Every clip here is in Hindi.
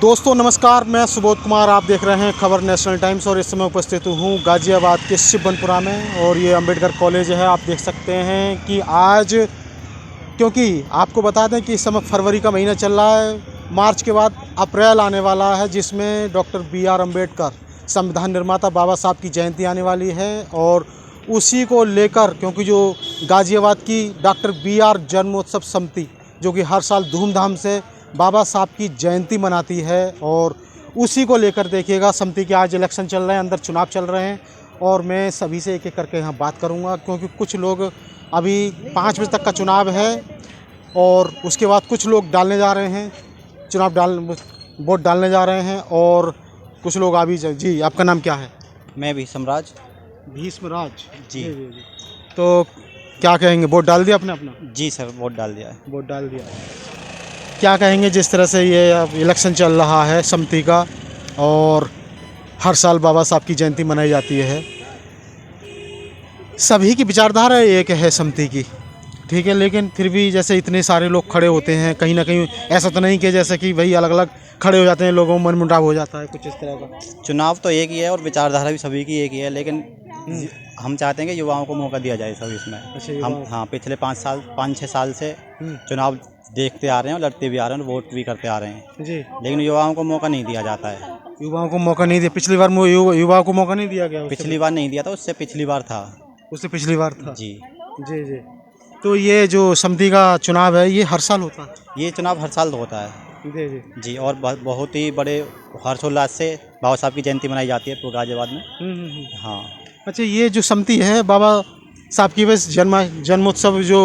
दोस्तों नमस्कार, मैं सुबोध कुमार। आप देख रहे हैं खबर नेशनल टाइम्स और इस समय उपस्थित हूँ गाज़ियाबाद के शिवबनपुरा में और ये अंबेडकर कॉलेज है। आप देख सकते हैं कि आज, क्योंकि आपको बता दें कि इस समय फरवरी का महीना चल रहा है, मार्च के बाद अप्रैल आने वाला है जिसमें डॉक्टर B.R. अम्बेडकर संविधान निर्माता बाबा साहब की जयंती आने वाली है। और उसी को लेकर, क्योंकि जो गाज़ियाबाद की डॉक्टर B.R. जन्मोत्सव समिति जो कि हर साल धूमधाम से बाबा साहब की जयंती मनाती है, और उसी को लेकर देखिएगा समिति के आज इलेक्शन चल रहे हैं, अंदर चुनाव चल रहे हैं। और मैं सभी से एक एक करके यहाँ बात करूँगा, क्योंकि कुछ लोग अभी 5 बजे तक का चुनाव है और उसके बाद कुछ लोग डालने जा रहे हैं, वोट डालने जा रहे हैं। और कुछ लोग अभी जी, आपका नाम क्या है? मैं भीष्मराज। भीष्मराज जी। तो क्या कहेंगे, वोट डाल दिया आपने अपना? जी सर, वोट डाल दिया है। वोट डाल दिया। क्या कहेंगे जिस तरह से ये अब इलेक्शन चल रहा है समिति का, और हर साल बाबा साहब की जयंती मनाई जाती है, सभी की विचारधारा एक है समिति की, ठीक है, लेकिन फिर भी जैसे इतने सारे लोग खड़े होते हैं, कहीं ना कहीं ऐसा तो नहीं कि जैसे कि वही अलग अलग खड़े हो जाते हैं, लोगों में मनमुटाव हो जाता है कुछ इस तरह का। चुनाव तो एक ही है और विचारधारा भी सभी की एक ही है, लेकिन हम चाहते हैं कि युवाओं को मौका दिया जाए सब इसमें। अच्छा, हम पिछले 5-6 साल से चुनाव देखते आ रहे हैं और लड़ते भी आ रहे हैं और वोट भी करते आ रहे हैं जी, लेकिन युवाओं को मौका नहीं दिया जाता है। युवाओं को मौका नहीं दिया। पिछली बार युवाओं को मौका नहीं दिया गया। पिछली बार नहीं दिया था, उससे पिछली बार था। उससे पिछली बार था। जी जी जी। तो ये जो समिति का चुनाव है ये हर साल होता है? ये चुनाव हर साल होता है। जी जी जी, और बहुत ही बड़े हर्षोल्लास से बाबा साहब की जयंती मनाई जाती है पूरे गाज़ियाबाद में। हाँ। अच्छा, ये जो समिति है बाबा साहब की बस जन्मोत्सव जो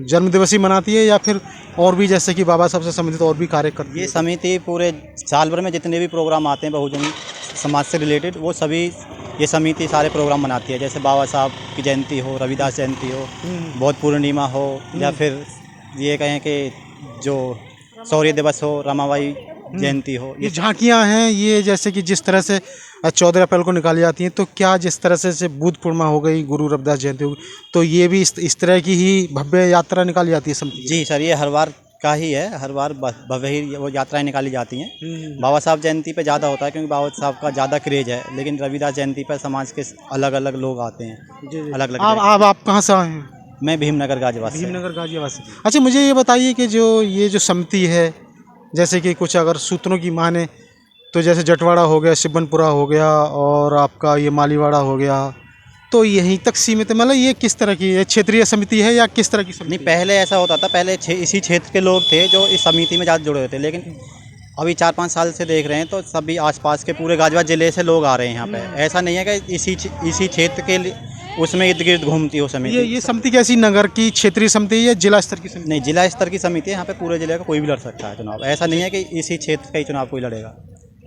जन्म दिवस ही मनाती है, या फिर और भी जैसे कि बाबा साहब से संबंधित और भी कार्य करती है? ये समिति पूरे साल भर में जितने भी प्रोग्राम आते हैं बहुजन समाज से रिलेटेड, वो सभी ये समिति सारे प्रोग्राम मनाती है। जैसे बाबा साहब की जयंती हो, रविदास जयंती हो, बौद्ध पूर्णिमा हो, या फिर ये कहें कि जो शौर्य दिवस हो, रमाबाई जयंती हो। ये झांकियाँ हैं, ये जैसे कि जिस तरह से 14 अप्रैल को निकाली जाती हैं, तो क्या जिस तरह से बुद्ध पूर्णिमा हो गई, गुरु रविदास जयंती हो गई, तो ये भी इस तरह की ही भव्य यात्रा निकाली जाती है समिति? जी सर, ये हर बार का ही है, हर बार भव्य ही वो यात्राएं निकाली जाती हैं। बाबा साहब जयंती पे ज़्यादा होता है क्योंकि बाबा साहब का ज़्यादा क्रेज है, लेकिन रविदास जयंती पर समाज के अलग अलग लोग आते हैं, अलग अलग। आप कहाँ से आए हैं? मैं भीमनगर गाज़ियाबाद से। भीमनगर गाजियाबाद से। अच्छा, मुझे ये बताइए कि ये जो समिति है, जैसे कि कुछ अगर सूत्रों की माने तो जैसे जटवाड़ा हो गया, शिवबनपुरा हो गया, और आपका ये मालीवाड़ा हो गया, तो यहीं तक सीमित है? मतलब ये किस तरह की है, क्षेत्रीय समिति है या किस तरह की समिति? नहीं, पहले ऐसा होता था, पहले इसी क्षेत्र के लोग थे जो इस समिति में ज़्यादा जुड़े हुए थे, लेकिन अभी 4-5 साल से देख रहे हैं तो सभी आसपास के पूरे गाज़ियाबाद ज़िले से लोग आ रहे हैं यहाँ पे। ऐसा नहीं है कि इसी क्षेत्र के उसमें इर्द गिर्द घूमती हो समिति। ये समिति कैसी, नगर की क्षेत्रीय समिति है या जिला स्तर की समिति? नहीं, जिला स्तर की समिति है। यहाँ पे पूरे जिले का कोई भी लड़ सकता है चुनाव। ऐसा नहीं है कि इसी क्षेत्र का ही चुनाव कोई लड़ेगा।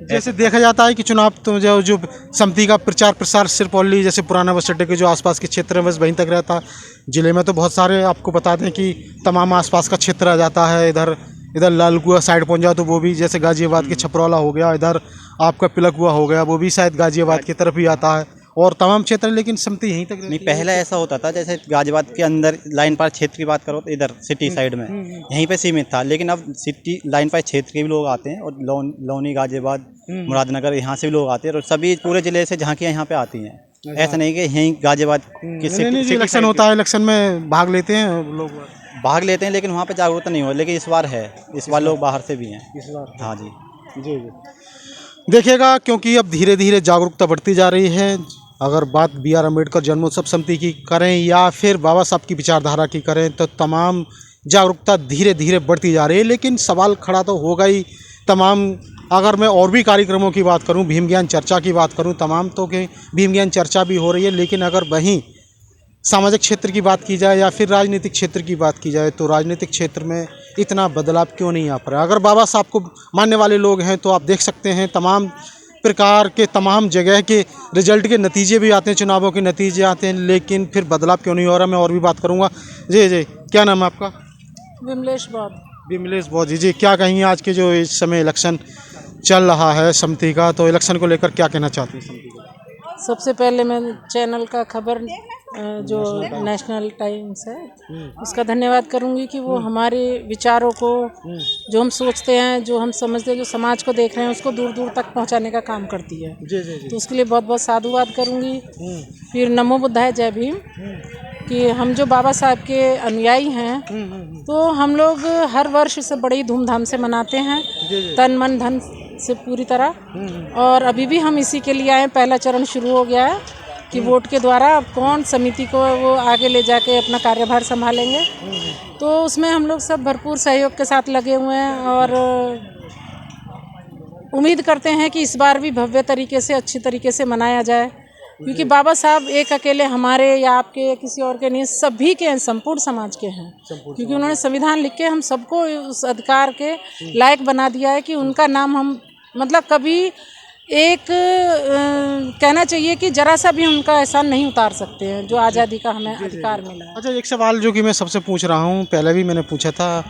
जैसे देखा जाता है कि चुनाव तो जो समिति का प्रचार प्रसार सिर्फ ओनली जैसे पुराना बस अड्डे के जो आसपास के क्षेत्र है बस वहीं तक रहता है। जिले में तो बहुत सारे, आपको बता दें कि तमाम आसपास का क्षेत्र आ जाता है। इधर लालकुआ साइड पहुंच जाओ तो वो भी जैसे गाज़ियाबाद के छपरौला हो गया, इधर आपका पिलकुआ हो गया, वो भी शायद गाज़ियाबाद की तरफ ही आता है, और तमाम क्षेत्र, लेकिन समिति यहीं तक नहीं, पहले ऐसा होता था, जैसे गाज़ियाबाद के अंदर लाइन पार क्षेत्र की बात करो तो इधर सिटी साइड में यहीं पे सीमित था, लेकिन अब सिटी लाइन पार क्षेत्र के भी लोग आते हैं, और लौनी, गाज़ियाबाद, मुरादनगर, यहाँ से भी लोग आते हैं, और सभी पूरे ज़िले से झांकियाँ यहाँ पे आती हैं। ऐसा नहीं कि यहीं गाज़ियाबाद की सिटी इलेक्शन होता है, इलेक्शन में भाग लेते हैं लोग, भाग लेते हैं, लेकिन वहाँ पे जागरूकता नहीं हो। लेकिन इस बार है, इस बार लोग बाहर से भी हैं इस बार। हाँ जी जी जी, देखिएगा, क्योंकि अब धीरे धीरे जागरूकता बढ़ती जा रही है। अगर बात B.R. अम्बेडकर जन्मोत्सव समिति की करें या फिर बाबा साहब की विचारधारा की करें, तो तमाम जागरूकता धीरे धीरे बढ़ती जा रही है, लेकिन सवाल खड़ा तो होगा ही। तमाम, अगर मैं और भी कार्यक्रमों की बात करूं, भीम ज्ञान चर्चा की बात करूं, तमाम तो कि भीम ज्ञान चर्चा भी हो रही है, लेकिन अगर वहीं सामाजिक क्षेत्र की बात की जाए या फिर राजनीतिक क्षेत्र की बात की जाए, तो राजनीतिक क्षेत्र में इतना बदलाव क्यों नहीं आ पा रहा? अगर बाबा साहब को मानने वाले लोग हैं तो आप देख सकते हैं तमाम प्रकार के, तमाम जगह के रिजल्ट के नतीजे भी आते हैं, चुनावों के नतीजे आते हैं, लेकिन फिर बदलाव क्यों नहीं हो रहा? मैं और भी बात करूँगा। जी जी, क्या नाम है आपका? विमलेश बौद्ध। विमलेश बौद्ध जी। जी, क्या कहेंगे आज के जो इस समय इलेक्शन चल रहा है समिति का, तो इलेक्शन को लेकर क्या कहना चाहते हैं समिति को? सबसे पहले मैं चैनल का खबर जो नेशनल टाइम्स है उसका धन्यवाद करूंगी कि वो हमारे विचारों को, जो हम सोचते हैं, जो हम समझते हैं, जो समाज को देख रहे हैं, उसको दूर दूर तक पहुंचाने का काम करती है। तो उसके लिए बहुत बहुत साधुवाद करूंगी। फिर नमो बुद्धाय जय भीम, कि हम जो बाबा साहब के अनुयायी हैं तो हम लोग हर वर्ष इसे बड़ी ही धूमधाम से मनाते हैं, तन मन धन से पूरी तरह। और अभी भी हम इसी के लिए आए। पहला चरण शुरू हो गया है कि वोट के द्वारा अब कौन समिति को वो आगे ले जाके अपना कार्यभार संभालेंगे। तो उसमें हम लोग सब भरपूर सहयोग के साथ लगे हुए हैं और उम्मीद करते हैं कि इस बार भी भव्य तरीके से, अच्छी तरीके से मनाया जाए, क्योंकि बाबा साहब एक अकेले हमारे या आपके या किसी और के नहीं, सभी के हैं, संपूर्ण समाज के हैं। क्योंकि उन्होंने संविधान लिख के हम सबको उस अधिकार के लायक बना दिया है कि उनका नाम हम मतलब कभी एक कहना चाहिए कि जरा सा भी उनका एहसान नहीं उतार सकते हैं, जो आज़ादी का हमें अधिकार मिला है। अच्छा, एक सवाल जो कि मैं सबसे पूछ रहा हूँ, पहले भी मैंने पूछा था।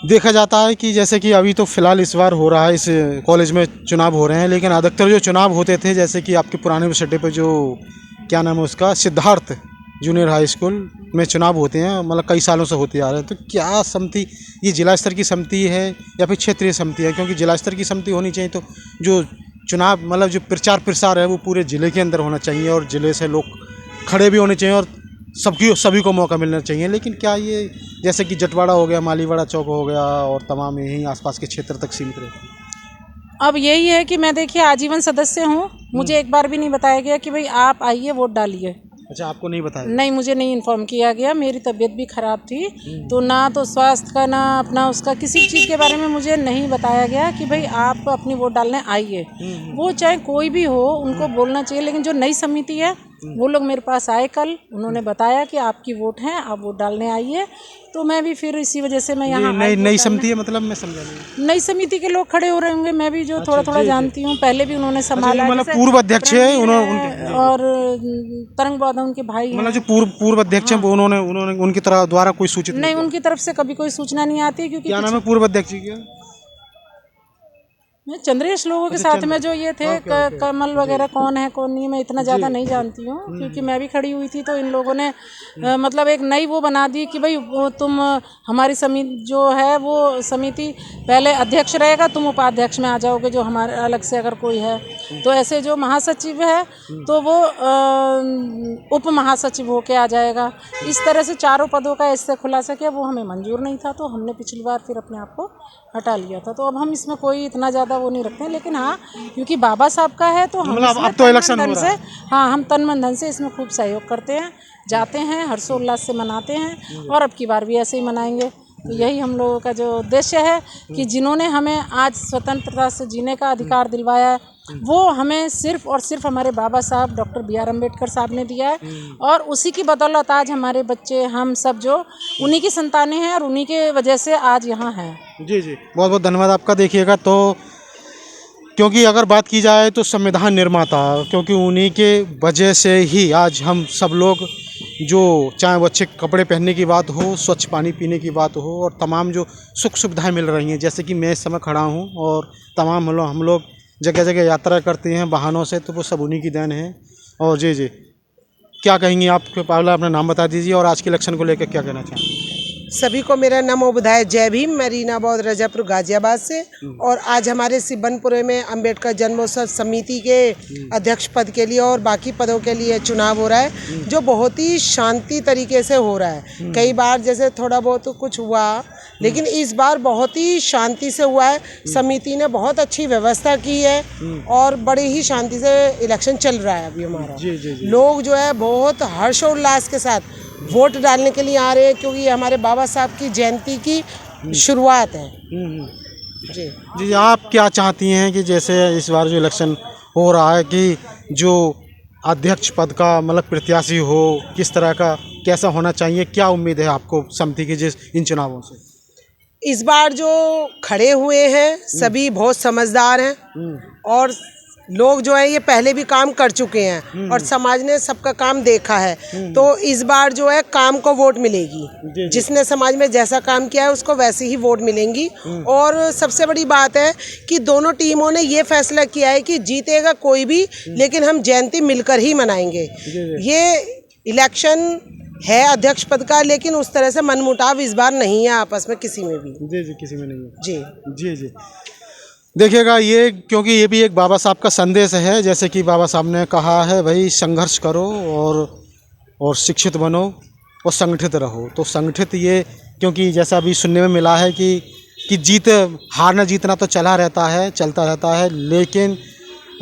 देखा जाता है कि जैसे कि अभी तो फ़िलहाल इस बार हो रहा है, इस कॉलेज में चुनाव हो रहे हैं, लेकिन अधिकतर जो चुनाव होते थे, जैसे कि आपके पुराने सट्टे पे जो क्या नाम है उसका, सिद्धार्थ जूनियर हाई स्कूल में चुनाव होते हैं, मतलब कई सालों से होते आ रहे हैं। तो क्या समिति, ये जिला स्तर की समिति है या फिर क्षेत्रीय समिति है? क्योंकि जिला स्तर की समिति होनी चाहिए तो जो चुनाव मतलब जो प्रचार प्रसार है वो पूरे ज़िले के अंदर होना चाहिए और ज़िले से लोग खड़े भी होने चाहिए और सभी को मौका मिलना चाहिए। लेकिन क्या ये जैसे कि जटवाड़ा हो गया, मालीवाड़ा चौक हो गया और तमाम यहीं आसपास के क्षेत्र तक सीमित रहते हैं? अब यही है कि मैं देखिए आजीवन सदस्य हूँ, मुझे एक बार भी नहीं बताया गया कि भाई आप आइए वोट डालिए। अच्छा, आपको नहीं बताया? नहीं, मुझे नहीं इन्फॉर्म किया गया। मेरी तबीयत भी ख़राब थी, तो ना तो स्वास्थ्य का ना अपना उसका किसी चीज़ के बारे में मुझे नहीं बताया गया कि भाई आप अपनी वोट डालने आइए। वो चाहे कोई भी हो, उनको बोलना चाहिए। लेकिन जो नई समिति है वो लोग मेरे पास आए कल, उन्होंने बताया कि आपकी वोट है, आप वोट डालने आइए। तो मैं भी फिर इसी वजह से मैं यहाँ नई समिति है, मतलब मैं समझा नहीं। नई समिति के लोग खड़े हो रहे होंगे, मैं भी जो थोड़ा थोड़ा जानती हूँ, पहले भी उन्होंने संभाला। मतलब पूर्व अध्यक्ष है उन्होंने, और तरंग बहादुर उनके भाई हैं। मतलब जो पूर्व अध्यक्ष हैं वो उन्होंने उनकी तरफ द्वारा कोई सूचित नहीं, उनकी तरफ से कभी कोई सूचना नहीं आती। क्योंकि क्या नाम है पूर्व अध्यक्ष जी का? मैं चंद्रेश लोगों के साथ में जो ये थे कमल वगैरह कौन है कौन नहीं, मैं इतना ज़्यादा नहीं जानती हूँ। क्योंकि मैं भी खड़ी हुई थी तो इन लोगों ने मतलब एक नई वो बना दी कि भाई वो तुम हमारी समिति जो है वो समिति पहले अध्यक्ष रहेगा, तुम उपाध्यक्ष में आ जाओगे, जो हमारे अलग से अगर कोई है। तो ऐसे जो महासचिव है तो वो उप महासचिव होके आ जाएगा। इस तरह से चारों पदों का ऐसे खुलासा किया, वो हमें मंजूर नहीं था तो हमने पिछली बार फिर अपने आप को हटा लिया था। तो अब हम इसमें कोई इतना ज़्यादा वो नहीं रखते हैं। लेकिन हाँ, क्योंकि बाबा साहब का है तो हम अब तो इलेक्शन हो रहा है। हाँ, हम तन मन धन से इसमें खूब सहयोग करते हैं, जाते हैं, हर्षोल्लास से मनाते हैं और अब की बार भी ऐसे ही मनाएंगे। तो यही हम लोगों का जो उद्देश्य है कि जिन्होंने हमें आज स्वतंत्रता से जीने का अधिकार दिलवाया है वो हमें सिर्फ और सिर्फ हमारे बाबा साहब डॉक्टर बी आर अम्बेडकर साहब ने दिया है। और उसी की बदौलत आज हमारे बच्चे, हम सब जो उन्हीं की संतानें हैं और उन्हीं के वजह से आज यहाँ हैं। जी जी, बहुत बहुत धन्यवाद आपका। देखिएगा तो क्योंकि अगर बात की जाए तो संविधान निर्माता, क्योंकि उन्हीं के वजह से ही आज हम सब लोग, जो चाहे वो अच्छे कपड़े पहनने की बात हो, स्वच्छ पानी पीने की बात हो और तमाम जो सुख सुविधाएं मिल रही हैं, जैसे कि मैं इस समय खड़ा हूं और तमाम हम लोग जगह जगह यात्रा करते हैं वाहनों से, तो वो सब उन्हीं की देन है। और जी जी, क्या कहेंगी आप? पहले अपना नाम बता दीजिए और आज के इलेक्शन को लेकर क्या कहना चाहेंगे? सभी को मेरा नमो बुधाय जय भीम। मैं रीना बौद्ध रजापुर गाजियाबाद से। और आज हमारे सिब्बनपुरे में अंबेडकर जन्मोत्सव समिति के अध्यक्ष पद के लिए और बाकी पदों के लिए चुनाव हो रहा है, जो बहुत ही शांति तरीके से हो रहा है। कई बार जैसे थोड़ा बहुत कुछ हुआ, लेकिन इस बार बहुत ही शांति से हुआ है। समिति ने बहुत अच्छी व्यवस्था की है और बड़ी ही शांति से इलेक्शन चल रहा है अभी हमारा। लोग जो है बहुत हर्षोल्लास के साथ वोट डालने के लिए आ रहे हैं, क्योंकि ये हमारे बाबा साहब की जयंती की शुरुआत है। जी जी, आप क्या चाहती हैं कि जैसे इस बार जो इलेक्शन हो रहा है कि जो अध्यक्ष पद का मतलब प्रत्याशी हो, किस तरह का कैसा होना चाहिए? क्या उम्मीद है आपको समिति की जिस इन चुनावों से? इस बार जो खड़े हुए हैं सभी बहुत समझदार हैं और लोग जो है ये पहले भी काम कर चुके हैं और समाज ने सबका काम देखा है। तो इस बार जो है काम को वोट मिलेगी, जिसने समाज में जैसा काम किया है उसको वैसे ही वोट मिलेंगी। और सबसे बड़ी बात है कि दोनों टीमों ने ये फैसला किया है कि जीतेगा कोई भी, लेकिन हम जयंती मिलकर ही मनाएंगे। ये इलेक्शन है अध्यक्ष पद का, लेकिन उस तरह से मनमुटाव इस बार नहीं है आपस में किसी में भी। जी जी, किसी में नहीं है। जी जी जी, देखिएगा ये, क्योंकि ये भी एक बाबा साहब का संदेश है। जैसे कि बाबा साहब ने कहा है, भाई संघर्ष करो और शिक्षित बनो और संगठित रहो। तो संगठित ये, क्योंकि जैसा अभी सुनने में मिला है कि जीत हारना जीतना तो चलता रहता है, लेकिन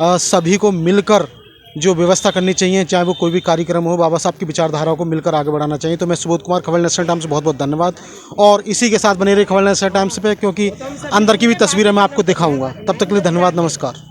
सभी को मिलकर जो व्यवस्था करनी चाहिए, चाहे वो कोई भी कार्यक्रम हो, बाबा साहब की विचारधारा को मिलकर आगे बढ़ाना चाहिए। तो मैं सुबोध कुमार, खबर नेशनल टाइम्स, बहुत बहुत धन्यवाद। और इसी के साथ बने रहिए खबर नेशनल टाइम्स पे, क्योंकि अंदर की भी तस्वीरें मैं आपको दिखाऊंगा। तब तक के लिए धन्यवाद, नमस्कार।